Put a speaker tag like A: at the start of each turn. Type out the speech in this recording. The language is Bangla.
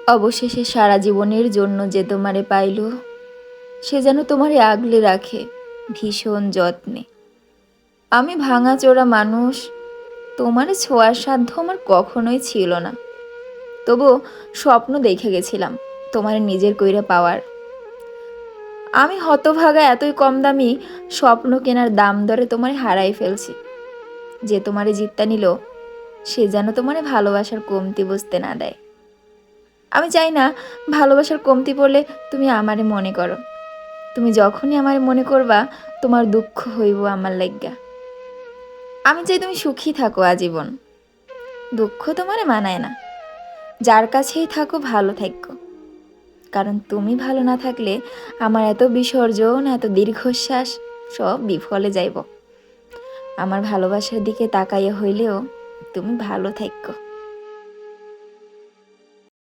A: অবশেষে সারা জীবনের জন্য যে তোমারে পাইল, সে যেন তোমারে আগলে রাখে ভীষণ যত্নে। আমি ভাঙাচোরা মানুষ, তোমারে ছোঁয়ার সাধ্য আমার কখনোই ছিল না। তবু স্বপ্ন দেখে গেছিলাম তোমারে নিজের কইরা পাওয়ার। আমি হতভাগা এতই কম দামি স্বপ্ন কেনার দাম দরে তোমারে হারাই ফেলছি। যে তোমারে জিততা নিল, সে যেন তোমারে ভালোবাসার কমতি বুঝতে না দেয়। আমি চাই না ভালোবাসার কমতি পড়লে তুমি আমারে মনে করো। তুমি যখনই আমারে মনে করবা, তোমার দুঃখ হইব আমার লাইগ্গা। আমি চাই তুমি সুখী থাকো আজীবন। দুঃখ তোমারে মানায় না। যার কাছেই থাকো ভালো থাকো, কারণ তুমি ভালো না থাকলে আমার এত বিসর্জন, এত দীর্ঘশ্বাস সব বিফলে যাইব। আমার ভালোবাসার দিকে তাকাইয়া হইলেও তুমি ভালো থাকো।